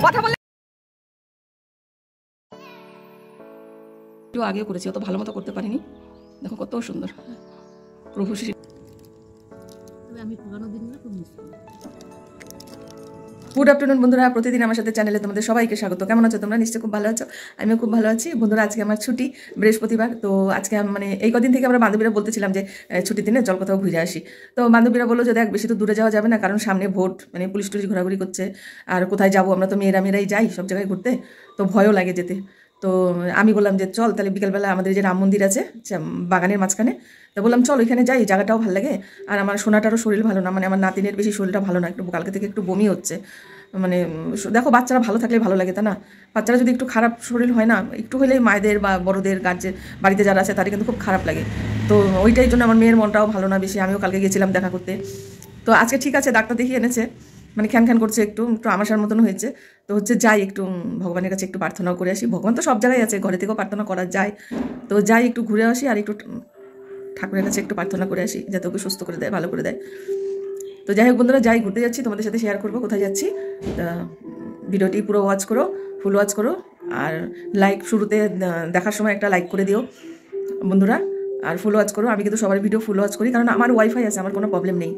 কথা বলে একটু আগেও করেছি, অত ভালো মতো করতে পারিনি। দেখো কত সুন্দর প্রভু শ্রী। আমি পুরানো দিনগুলো খুব মিস করি। গুড আফটারনুন বন্ধুরা, প্রতিদিন আমার সাথে চ্যানেলে তোমাদের সবাইকে স্বাগত। কেমন আছো তোমরা? নিশ্চয়ই খুব ভালো আছো, আমিও খুব ভালো আছি বন্ধুরা। আজকে আমার ছুটি, বৃহস্পতিবার। তো আজকে মানে এই কদিন থেকে আমরা বান্ধবীরা বলতেছিলাম যে ছুটির দিনে চল কোথাও ঘুরে আসি। তো বান্ধবীরা বললো যে দেখ বেশি তো দূরে যাওয়া যাবে না, কারণ সামনে ভোট, মানে পুলিশ টুলিশ ঘোরাঘুরি করছে। আর কোথায় যাবো, আমরা তো মেয়েরাই যাই সব জায়গায় ঘুরতে, তো ভয়ও লাগে যেতে। তো আমি বললাম যে চল তাহলে বিকেলবেলা আমাদের যে রাম মন্দির আছে বাগানের মাঝখানে, তো বললাম চল ওইখানে যাই, জায়গাটাও ভালো লাগে। আর আমার সোনাটারও শরীর ভালো না, মানে আমার নাতিনের বেশি শরীরটা ভালো না, একটু কালকে থেকে একটু বমি হচ্ছে। মানে দেখো বাচ্চারা ভালো থাকলে ভালো লাগে, তা না? বাচ্চারা যদি একটু খারাপ শরীর হয় না, একটু হলেই মায়েদের বা বড়দের গার্জেন বাড়িতে যারা আছে তাদের কিন্তু খুব খারাপ লাগে। তো ওইটাই জন্য আমার মেয়ের মনটাও ভালো না বেশি। আমিও কালকে গেছিলাম দেখা করতে। তো আজকে ঠিক আছে, ডাক্তার দেখিয়ে এনেছে, মানে খ্যান করছে, একটু একটু আমাশার মতন হয়েছে। তো হচ্ছে যাই একটু ভগবানের কাছে একটু প্রার্থনাও করে আসি। ভগবান তো সব জায়গায় আছে, ঘরে থেকেও প্রার্থনা করা যায়। তো যাই একটু ঘুরে আসি আর একটু ঠাকুরের কাছে একটু প্রার্থনা করে আসি যাতে ওকে সুস্থ করে দেয়, ভালো করে দেয়। তো যাই হোক বন্ধুরা, যাই ঘুরতে যাচ্ছি, তোমাদের সাথে শেয়ার করবো কোথায় যাচ্ছি। ভিডিওটি পুরো ওয়াচ করো, ফুল ওয়াচ করো। আর লাইক শুরুতে দেখার সময় একটা লাইক করে দিও বন্ধুরা, আর ফুল ওয়াচ করো। আমি কিন্তু সবার ভিডিও ফুল ওয়াচ করি, কারণ আমার ওয়াইফাই আছে, আমার কোনো প্রবলেম নেই।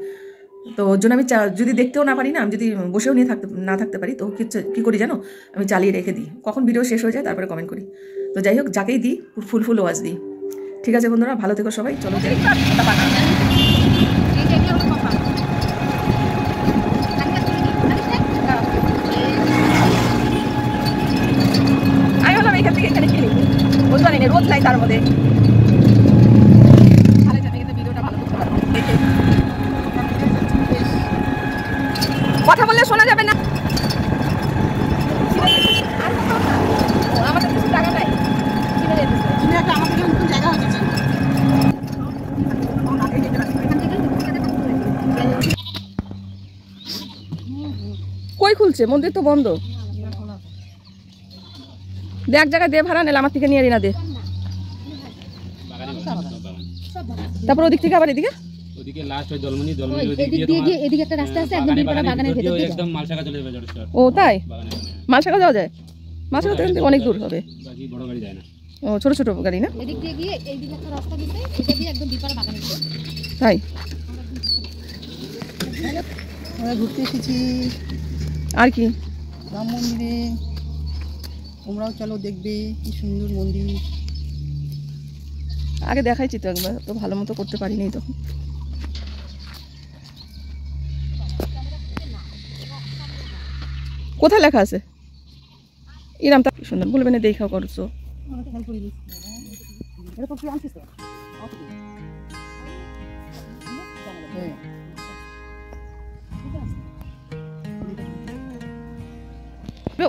তো ওর জন্য আমি যদি দেখতেও না পারি না, আমি যদি বসেও নিয়ে থাকতে পারি, তো কী করি জানো, আমি চালিয়ে রেখে দিই, কখন ভিডিও শেষ হয়ে যায় তারপরে কমেন্ট করি। তো যাই হোক, যাকেই দিই ফুল ওয়াচ দিই। ঠিক আছে বন্ধুরা, ভালো থেকো সবাই, চলো যাই। এখান থেকে এখানে খেলি, ওই জানি না রোদ নাই তার মধ্যে, ভিডিওটা ভালো করতে পারবো। কথা বললে শোনা যাবে না, আমাদের কিছু জায়গা নাই, আমাদের জায়গা হচ্ছে। কই খুলছে? মন্দির তো বন্ধ। দেখ জায়গায় দে ভাড়া, নেলে আমার থেকে নিয়ে না দে। তারপর ওদিক থেকে আবার এদিকে ও তাই মালসাগা যাওয়া যায়? মালসাগা থেকে অনেক দূর হবে। ও ছোট ছোট গাড়ি না? তাই ঘুরতে এসেছি। আর কি রাম মন্দিরে, তোমরাও চলো, দেখবে কি সুন্দর মন্দির। আগে দেখাইছি তো একবার, তো ভালো মতো করতে পারিনি তখন। কোথায় লেখা আছে এই নামটা? কি সুন্দর, বলবে না দেখাও করছো।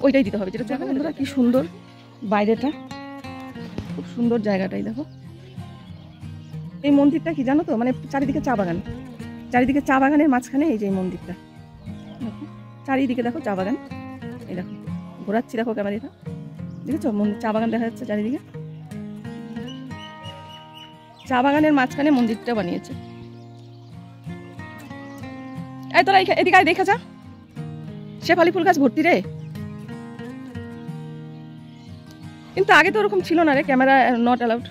ওইটাই দিতে হবে যেটা। বন্ধুরা কি সুন্দর বাইরেটা, খুব সুন্দর জায়গাটাই দেখো। এই মন্দিরটা কি জানো তো, মানে চারিদিকে চা বাগান, চারিদিকে চা বাগানের মাঝখানে এই যে মন্দিরটা দেখো, চারিদিকে দেখো চা বাগান। এই দেখো ঘোরাচ্ছি, দেখো ক্যামেরাটা, দেখেছো চা বাগান দেখা যাচ্ছে চারিদিকে। চা বাগানের মাঝখানে মন্দিরটা বানিয়েছে। এই তোরা এদিকে আয়, দেখা যা, শেফালি ফুল গাছ ভর্তি রে। কিন্তু আগে তো ওরকম ছিল না রে, ক্যামেরা নট অ্যালাউড।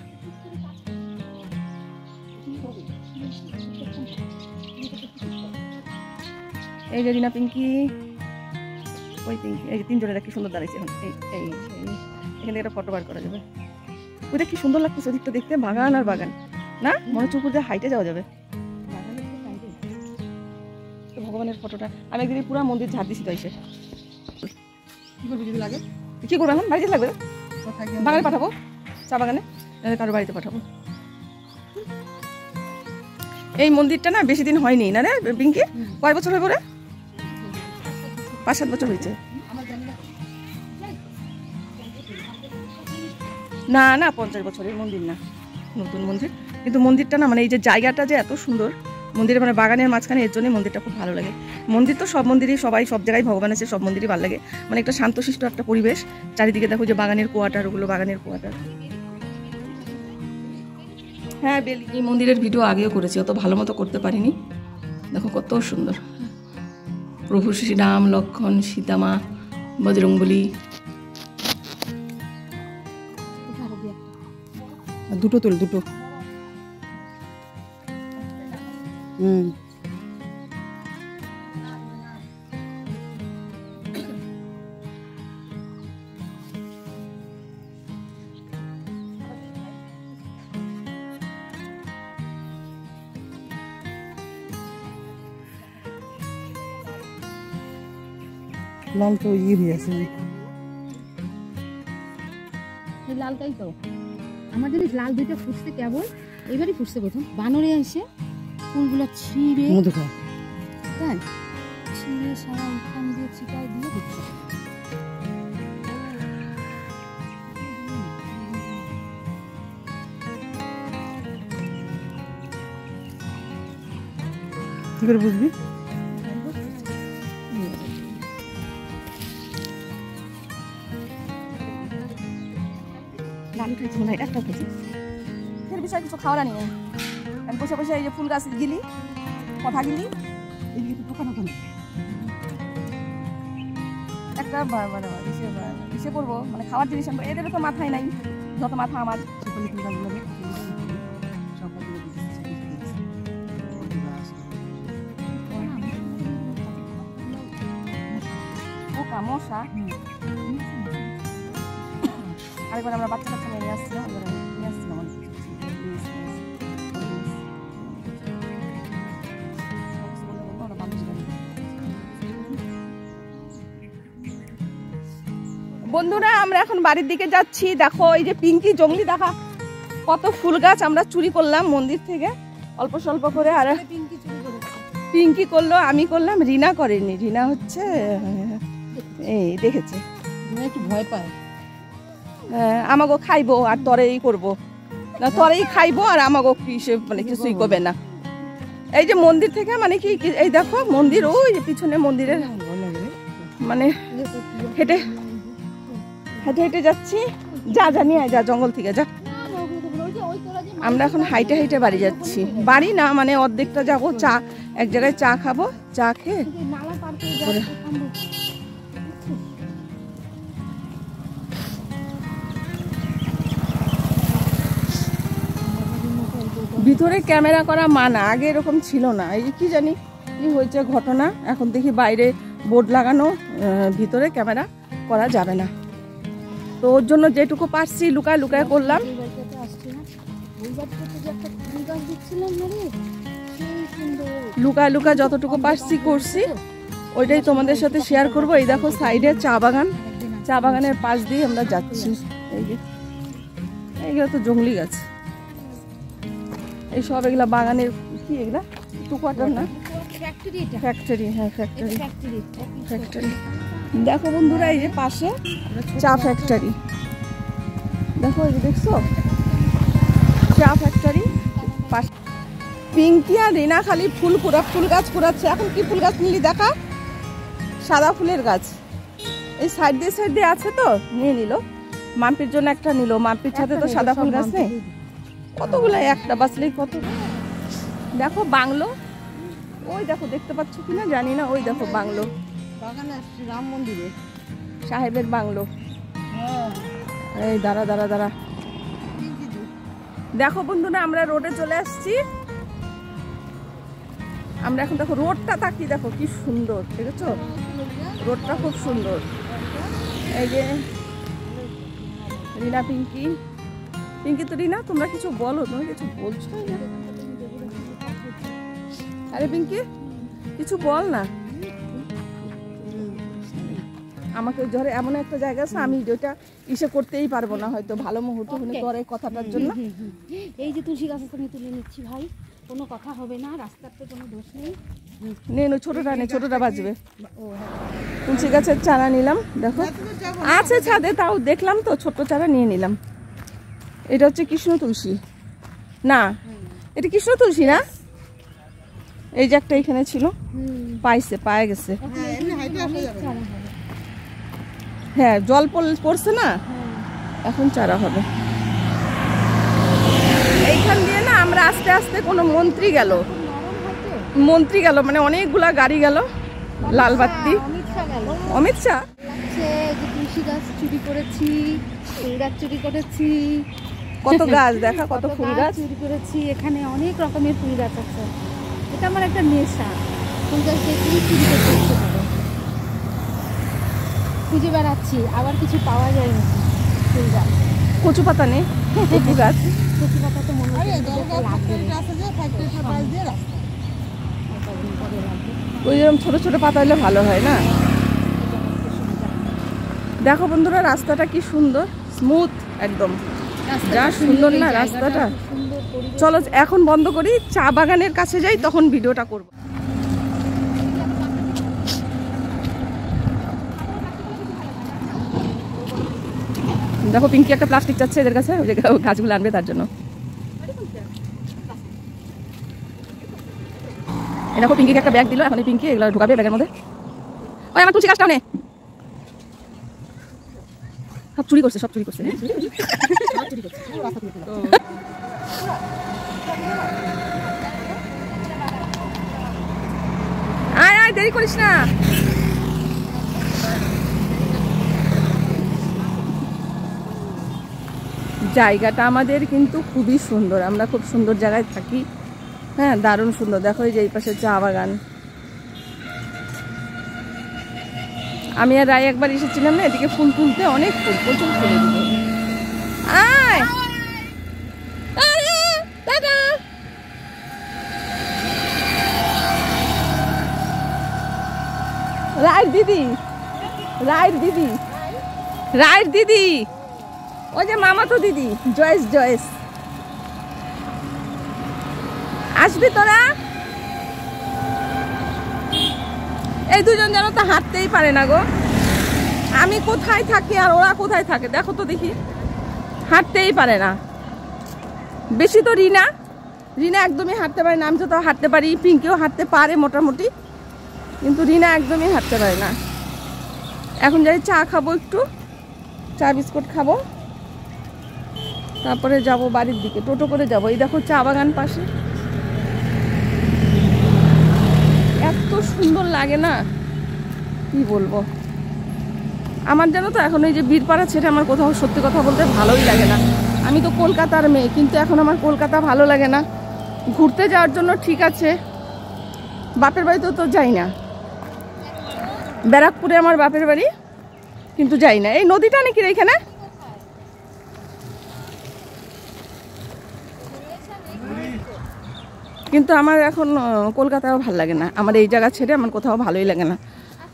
এই যে রিনা পিঙ্কি, ওই পিঙ্কি, এই যে তিনজনের কি সুন্দর দাঁড়াইছে এখন। এখান থেকে একটা ফটো বার করা যাবে। ওইটা কি সুন্দর লাগতেছে ওদিকটা দেখতে, বাগান আর বাগান না, মনে হচ্ছে উপর দিয়ে হাইটে যাওয়া যাবে। ভগবানের ফটোটা আমি একদিন পুরো মন্দির ঝাড় দিছি। তো এসে কি করবি যদি লাগে? কি করবো এখন? বাড়িতে লাগবে, বাগানে পাঠাবো, চা বাগানে, কারো বাড়িতে পাঠাবো। এই মন্দিরটা না বেশি দিন হয়নি না রে পিঙ্কি? কয় বছর হয়ে পরে? 5-7 বছর হয়েছে। না না 50 বছরের মন্দির না, নতুন মন্দির। কিন্তু মন্দিরটা না, মানে এই যে জায়গাটা যে এত সুন্দর, মন্দিরের মানে বাগানের মাঝখানে, এর জন্যই মন্দিরটা খুব ভালো লাগে। মন্দির তো সব মন্দিরই, সব জায়গায় ভগবান আছে, সব মন্দিরই ভালো লাগে। মানে একটা শান্তশিষ্ট একটা পরিবেশ, চারিদিকে দেখো যে বাগানের কোয়াটার, ওগুলো বাগানের কোয়াটার। হ্যাঁ বেলি। এই মন্দিরের ভিডিও আগেও করেছি, অত ভালো মতো করতে পারিনি। দেখো কত সুন্দর, প্রভু শ্রী রাম, লক্ষ্মণ, সীতামা, বজরংবলী। দুটো তুল, দুটো। লাল তো ইয়ে হয়ে আছে, লালটাই তো আমাদের লাল দুইটা ফুটছে কেবল, এবারই ফুটছে প্রথম। বানরে এসে ফুলগুলো ছিঁড়ে মধু খায়, তাই ছিঁড়ে সারা উঠান দিয়ে ছিটাই দিয়ে দিচ্ছে। কি করে বুঝবি? লাল উঠেছে মনে হয়, একটা উঠেছে। এর বিষয়ে কিছু খাওয়ার নেই, আমি বসে বসে এই যে ফুল গাছ গিলি, কথা গিলি, এদিকে একটু দোকান ওখানে একটা মানে ইসে করবো, মানে খাওয়ার জিনিস আনবো। এদেরও তো মাথায় নাই, যত মাথা আমার। পোকা মশা, আরেকবার আমরা বাচ্চা কাচ্চা নিয়ে আসছিলাম, নিয়ে আসছিলাম অনেক কিছু। বন্ধুরা আমরা এখন বাড়ির দিকে যাচ্ছি। দেখো এই যে পিঙ্কি জঙ্গলি, দেখা কত ফুল গাছ আমরা চুরি করলাম মন্দির থেকে অল্প স্বল্প করে। আর পিঙ্কি করলো, আমি করলাম, রিনা করেনি। রিনা হচ্ছে এই দেখেছে, একটু ভয় পায়। আমাকে খাইবো আর তরেই করবো না, তরেই খাইবো আর আমাকে মানে কিছুই করবে না। এই যে মন্দির থেকে মানে কি, এই দেখো মন্দির, ওই যে পিছনে মন্দিরের, মানে হেঁটে হেঁটে হেঁটে যাচ্ছি। যা জানি যা, জঙ্গল থেকে যা। আমরা এখন হাইটে হাইটে বাড়ি যাচ্ছি। বাড়ি না মানে অর্ধেকটা যাবো, চা এক জায়গায় চা খাবো, চা খেয়ে ভিতরে ক্যামেরা করা মানা, আগে এরকম ছিল না। এই কি জানি কি হয়েছে ঘটনা, এখন দেখি বাইরে বোর্ড লাগানো, ভিতরে ক্যামেরা করা যাবে না। তো ওর জন্য যেটুকু পারছি লুকায় লুকায় করলাম। লুকায় লুকায় যতটুকু পারছি করছি, ওইটাই তোমাদের সাথে শেয়ার করব। এই দেখো সাইডে চা বাগান, চা বাগানের পাশ দিয়ে আমরা যাচ্ছি। এই যে এইগুলো তো জংলি গাছ, এই সব এগুলা বাগানের কি, এগুলা টু কোয়ার্টার না, ফ্যাক্টরি। হ্যাঁ ফ্যাক্টরি, ফ্যাক্টরি। দেখো বন্ধুরা এই যে পাশে চা ফ্যাক্টরি, দেখো এই যে দেখছো চা ফ্যাক্টরি পাশে। পিঙ্কি আর রিনা খালি ফুল গাছ কুড়াচ্ছে। এখন কি ফুল গাছ নিলি দেখা? সাদা ফুলের গাছ। এই সাইড দিয়ে আছে তো, নিয়ে নিল। মাম্পির জন্য একটা নিল, মাম্পির সাথে তো সাদা ফুল গাছ নেই। কতগুলো, একটা বাঁচলেই কত। দেখো বাংলো, ওই দেখো, দেখতে পাচ্ছ কিনা জানি না, ওই দেখো বাংলো, রাম মন্দিরে সাহেবের বাংলো। এই দাঁড়া দাঁড়া দাঁড়া, দেখো বন্ধুরা আমরা রোডে চলে আসছি। আমরা এখন দেখো রোডটা তাকিয়ে দেখো কি সুন্দর, দেখেছো রোডটা খুব সুন্দর। এই যে রিনা, পিঙ্কি, পিঙ্কি তো রিনা, তোমরা কিছু বলো, তোমরা কিছু বলছো না। আরে পিঙ্কি কিছু বল না, আমাকে ধরে এমন একটা জায়গা আছে, আমি যেটা ইসে করতেই পারবো না হয়তো, ভালো মুহূর্ত হলে তোর এই কথাটার জন্য। এই যে তুলসী গাছ আমি তুলে নিচ্ছি ভাই, কোনো কথা হবে না, রাস্তার তো কোনো দোষ নেই। নে ছোটটা নে, ছোটটা বাজবে। তুলসী গাছের চারা নিলাম, দেখো আছে ছাদে, তাও দেখলাম তো ছোট্ট চারা নিয়ে নিলাম। এটা হচ্ছে কৃষ্ণ তুলসী না, এটা কৃষ্ণ তুলসী না। এই যে একটা এখানে ছিল, পায়ে গেছে। হ্যাঁ জল পড়ছে না, এখন চারা হবে। এইখান দিয়ে না আমরা আস্তে আস্তে কোনো মন্ত্রী গেল মানে অনেকগুলা গাড়ি গেল, লাল বাতি অমিত শাহ গেল অমিত শাহ লাগছে যে তুলসী গাছ চুরি করেছি, ফুল গাছ চুরি করেছি, কত গাছ দেখা, কত ফুল গাছ। চুরি করেছি। এখানে অনেক রকমের ফুল গাছ আছে, এটা আমার একটা নেশা। ফুল গাছ দেখলেই চুরি করতে ইচ্ছে করে। খুঁজে বেড়াচ্ছি, আবার কিছু পাওয়া যায় না ফুল গাছ। কচু পাতা নেই, কচু গাছ। কচু পাতা তো মনে হচ্ছে লাগবে না। কদিন পরে লাগবে। ওই যেরকম ছোট ছোট পাতা হলে ভালো হয় না। দেখো বন্ধুরা রাস্তাটা কি সুন্দর, স্মুথ একদম, যা সুন্দর না রাস্তাটা। সুন্দর পরিবেশ। চলো এখন বন্ধ করি, চা বাগানের কাছে যাই, তখন ভিডিওটা করব। দেখো পিঙ্কি একটা প্লাস্টিক চাচ্ছে এদের কাছে, ওই যে গাছগুলো আনবে তার জন্য। এই দেখো পিঙ্কিকে একটা ব্যাগ দিল, এখন এই পিঙ্কি এগুলো ঢুকাবে ব্যাগের মধ্যে। ওই আমার তুলসী গাছটা নে, সব চুরি করছে, সব চুরি করছে। আয় আয়, দেরি করিস না। জায়গাটা আমাদের কিন্তু খুবই সুন্দর, আমরা খুব সুন্দর জায়গায় থাকি। হ্যাঁ দারুণ সুন্দর। দেখো এই যে এই পাশে চা বাগান। আমি আর রায় একবার এসেছিলাম না এদিকে ফুল তুলতে, অনেক ফুল, প্রচুর ফুল এদিকে। আয় দাদা, রায়ের দিদি, রায়ের দিদি, রায়ের দিদি, ওই যে মামা তো দিদি জয়েস, জয়েস আসবি তোরা? এই দুজন যেন তো হাঁটতেই পারে না গো। আমি কোথায় থাকি আর ওরা কোথায় থাকে দেখো তো দেখি, হাঁটতেই পারে না। বেশি তো রিনা, রিনা একদমই হাঁটতে পারে না। আমি তো তাও হাঁটতে পারি, পিঙ্কিও হাঁটতে পারে মোটামুটি, কিন্তু রিনা একদমই হাঁটতে পারে না। এখন যাই চা খাবো, একটু চা বিস্কুট খাবো, তারপরে যাব বাড়ির দিকে, টোটো করে যাব। এই দেখো চা বাগান পাশে, এত সুন্দর লাগে না কি বলবো। আমার যেন তো এখন এই যে বীরপাড়া ছেড়ে আমার কোথাও সত্যি কথা বলতে ভালোই লাগে না। আমি তো কলকাতার মেয়ে, কিন্তু এখন আমার কলকাতা ভালো লাগে না। ঘুরতে যাওয়ার জন্য ঠিক আছে, বাপের বাড়িতেও তো যাই না। ব্যারাকপুরে আমার বাপের বাড়ি, কিন্তু যাই না। এই নদীটা নাকি এখানে, কিন্তু আমার এখন কলকাতাও ভালো লাগে না। আমার এই জায়গা ছেড়ে আমার কোথাও ভালোই লাগে না।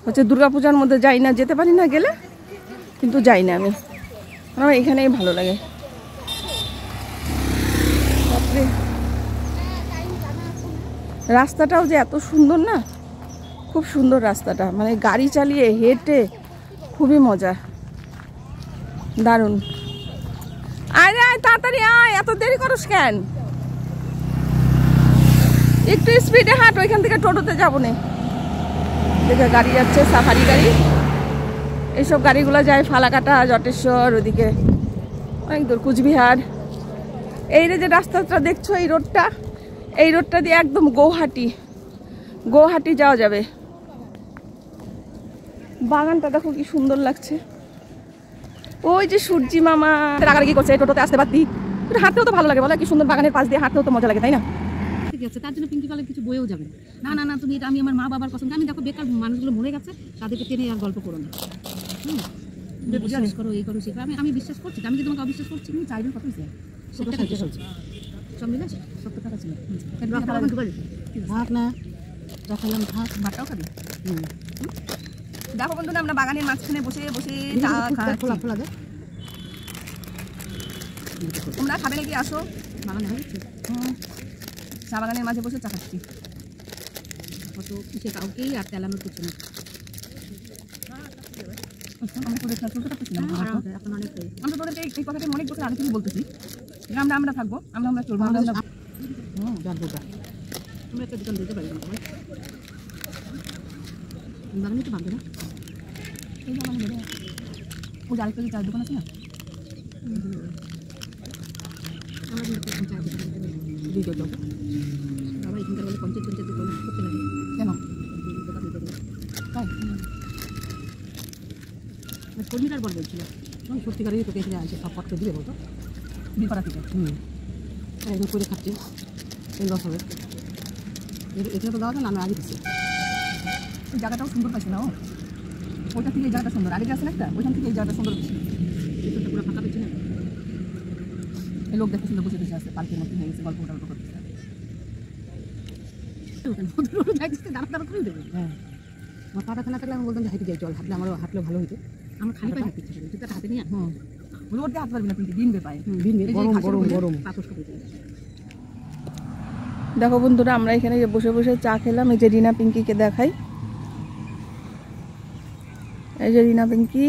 হচ্ছে দুর্গাপূজার মধ্যে যাই না, যেতে পারি না গেলে, কিন্তু যাই না আমি, আমার এখানেই ভালো লাগে। তারপরে রাস্তাটাও যে এত সুন্দর না, খুব সুন্দর রাস্তাটা, মানে গাড়ি চালিয়ে হেঁটে খুবই মজা, দারুণ। আরে আয় তাড়াতাড়ি আয়, এত দেরি করস কেন? একটু স্পিডে হাঁট, ওইখান থেকে টোটোতে যাবো না। দেখে গাড়ি যাচ্ছে, সাফারি গাড়ি, এইসব গাড়িগুলো যায় ফালাকাটা, জটেশ্বর, ওদিকে অনেক দূর, কুচবিহার। এই যে রাস্তাটা দেখছো, এই রোডটা, এই রোডটা দিয়ে একদম গৌহাটি, গৌহাটি যাওয়া যাবে। বাগানটা দেখো কি সুন্দর লাগছে। ওই যে সূর্যি মামা রাগারাগি করছে, টোটোতে আসতে পারতি, হাঁটতেও তো ভালো লাগে বলো, কি সুন্দর বাগানের পাশ দিয়ে হাঁটতেও তো মজা লাগে, তাই না? ঠিক আছে, তার জন্য পিঙ্কি কালের কিছু বইও যাবে না। না না তুমি এটা, আমি আমার মা বাবার পছন্দ। আমি দেখো বেকার মানুষগুলো মরে গেছে, তাদেরকে টেনে আর গল্প করো না। বিশ্বাস করো, এই করো, সে করো। আমি বিশ্বাস করছি, আমি কি তোমাকে অবিশ্বাস করছি? তুমি চাইবেন কত হয়েছে, 70 টাকা চলছে, সব মিলে 70 টাকা ছিল। থাক না, দেখালাম থাক, ভাতটাও খাবি? দেখো বন্ধুরা, আমরা বাগানের মাঝখানে বসে বসে চা খোলা খোলা দেখ, তোমরা খাবে নাকি? আসো, বাগানে হয়ে গেছে, চা বাগানের মাঝে বসে চা খাচ্ছি। কত কিসে কাউকেই আর তেলানোর কিছু না। এখন অনেক আমরা তোদেরকে এই কথাটা অনেক বছর আগে থেকে বলতেছি, আমরা থাকবো, আমরা চলবো, জানবো। তুমি একটা দোকান দিতে পারি না, বাগানে তো ভাববে না। ও যে আরেকটা চায়ের দোকান আছে না, আমার কিন্তু চায়ের দোকান দুইটা বাবা এখানকার বলে পঞ্চায়েত দোকান করতে লাগে। কেন? দোকান দিতে শর্মিলার বল বলছিল সত্যিকারই তোকে এখানে আসে সব পত্র দিবে বলতো বিপাড়া থেকে। একদম করে খাচ্ছি এই লস হবে এখানে তো দেওয়া যায় না আমি আগে দিচ্ছি ওই জায়গাটাও সুন্দর পাইছে না ও, ওইটা থেকে এই জায়গাটা সুন্দর, আগে আছে না একটা, ওইখান থেকে এই জায়গাটা সুন্দর বেশি। এটা পুরো ফাঁকা পেয়েছে না, এই লোক দেখতে সুন্দর বসে বসে আছে, পার্কের মধ্যে হয়ে গেছে, গল্প করতেছে। দাঁড়া দাঁড়া করে দেবে। হ্যাঁ আমার পাটা খানা থাকলে আমি বলতাম যে হাঁটে যাই, চল হাঁটলে আমারও হাঁটলেও ভালো হইতো। আমার খালি পায়ে হাঁটতে ইচ্ছা করে, তুই তো হাতে নিয়ে হুম ওই ওর দিয়ে হাত পারবি না, কিন্তু দিন পায়ে গরম গরম গরম পাপস করে দেবে। দেখো বন্ধুরা, আমরা এখানে যে বসে বসে চা খেলাম। এই যে রিনা পিঙ্কিকে দেখাই, এই যে রিনা পিঙ্কি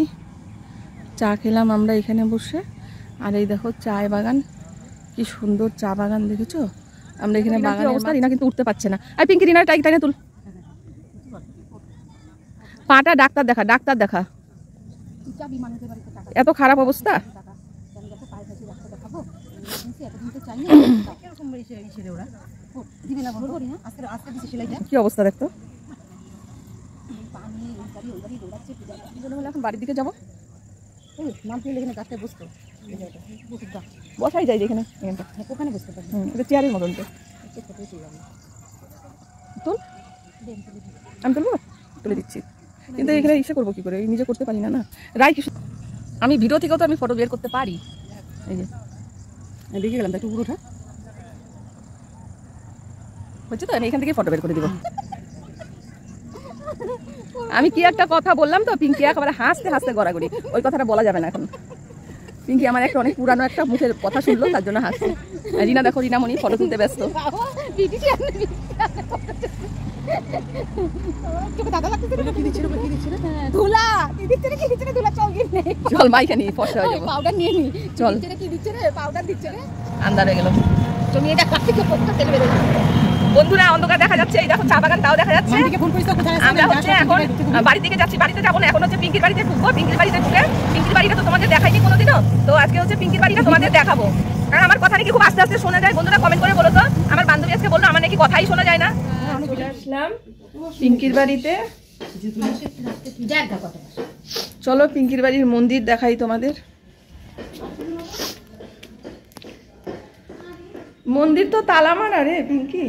চা খেলাম আমরা এখানে বসে। আর এই দেখো চায় বাগান, কি সুন্দর চা বাগান, দেখেছো? আমরা এখানে বাগান অবস্থা। রিনা কিন্তু উঠতে পারছে না। আর পিঙ্কি রিনার টাইনে তুল, পাটা ডাক্তার দেখা, ডাক্তার দেখা। যাবি মানুষের বাড়িতে টাকা এত খারাপ অবস্থা। টাকা আমি দেখো পায়ে কাছে রাখতে দেখাবো, এতদিন তো চাই না এরকম ছেড়ে ওরা দিবি না বলবো না, আজকে আজকে দিচ্ছে সেলাইটা কি অবস্থা দেখতো। পানি ওই বাড়ি দৌড়াচ্ছে পূজা বলে এখন বাড়ির দিকে যাবো, নাম তুলে এখানে গাছটায় বসতো, বসাই যায় যেখানে, এখানটা ওখানে বসতে পারি এটা চেয়ারের মতন তো। তুল, আমি তুলবো, তুলে দিচ্ছি। কিন্তু এখানে ইসে করবো কি করে, নিজে করতে পারি না। না রাই কিছু, আমি ভিডিও থেকেও তো আমি ফটো বের করতে পারি। এই যে দেখে গেলাম একটু পুরোটা হচ্ছে তো, আমি এখান থেকে ফটো বের করে দিব। আমি কি একটা কথা বললাম তো, পিঙ্কি একেবারে হাসতে হাসতে গড়াগড়ি। ওই কথাটা বলা যাবে না এখন। পিঙ্কি আমার একটা অনেক পুরানো একটা মুখের কথা শুনলো, তার জন্য হাসছে। আর রিনা দেখো, রিনামণি ফটো তুলতে ব্যস্ত। চল মাইখানি ফর্সা হয়ে যাবো, পাউডার নিয়ে নি, চল কি দিচ্ছে রে, পাউডার দিচ্ছে রে, আন্দার হয়ে গেল। তুমি এটা কাটতে পড়তে তেল বেরো। বন্ধুরা অন্ধকার দেখা যাচ্ছে, এই দেখো চা বাগান তাও দেখা যাচ্ছে। ফোন করিস তো কোথায় আমরা হচ্ছে এখন বাড়ির দিকে যাচ্ছি, বাড়িতে যাবো না, এখন হচ্ছে পিঙ্কির বাড়িতে ঢুকবো। পিঙ্কির বাড়িতে ঢুকে, পিঙ্কির বাড়িটা তো তোমাদের দেখাইনি কোনোদিনও, তো আজকে হচ্ছে পিঙ্কির বাড়িটা তোমাদের দেখাবো। কারণ আমার কথা নাকি খুব আস্তে আস্তে শোনা যায়। বন্ধুরা কমেন্ট করে বলো তো, আমার বান্ধবী আজকে বললো আমার নাকি কথাই শোনা যায় না। চলে আসলাম পিঙ্কির বাড়িতে। চলো পিঙ্কির বাড়ির মন্দির দেখাই তোমাদের। মন্দির তো তালা মারা রে পিঙ্কি।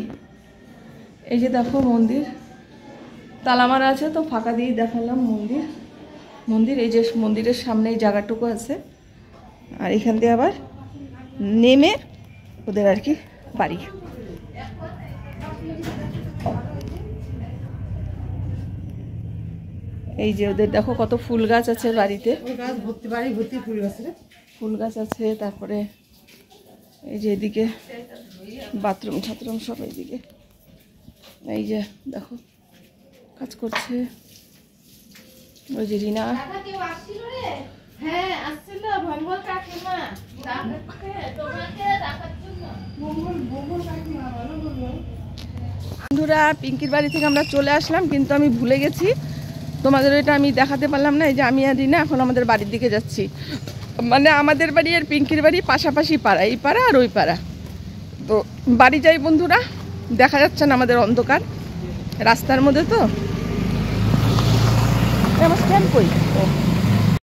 এই যে দেখো মন্দির তালা মারা আছে, তো ফাঁকা দিয়েই দেখালাম মন্দির। মন্দির এই যে মন্দিরের সামনে এই জায়গাটুকু আছে, আর এখান দিয়ে আবার নেমে ওদের আর কি বাড়ি। এই যে ওদের দেখো কত ফুল গাছ আছে বাড়িতে, ফুল গাছ আছে। তারপরে এই যে এদিকে বাথরুম ঠাথরুম সব এইদিকে। এই যে দেখো কাজ করছে ওই যে রিনা। বন্ধুরা পিঙ্কির বাড়ি থেকে আমরা চলে আসলাম, কিন্তু আমি ভুলে গেছি তোমাদের, এটা আমি দেখাতে পারলাম না। এই যে আমি আর রিনা এখন আমাদের বাড়ির দিকে যাচ্ছি। মানে আমাদের বাড়ি আর পিঙ্কির বাড়ি পাশাপাশি পাড়া, এই পাড়া আর ওই পাড়া। তো বাড়ি যাই বন্ধুরা, দেখা যাচ্ছে না আমাদের অন্ধকার রাস্তার মধ্যে। তো আমার স্ট্যান্ড কই? ও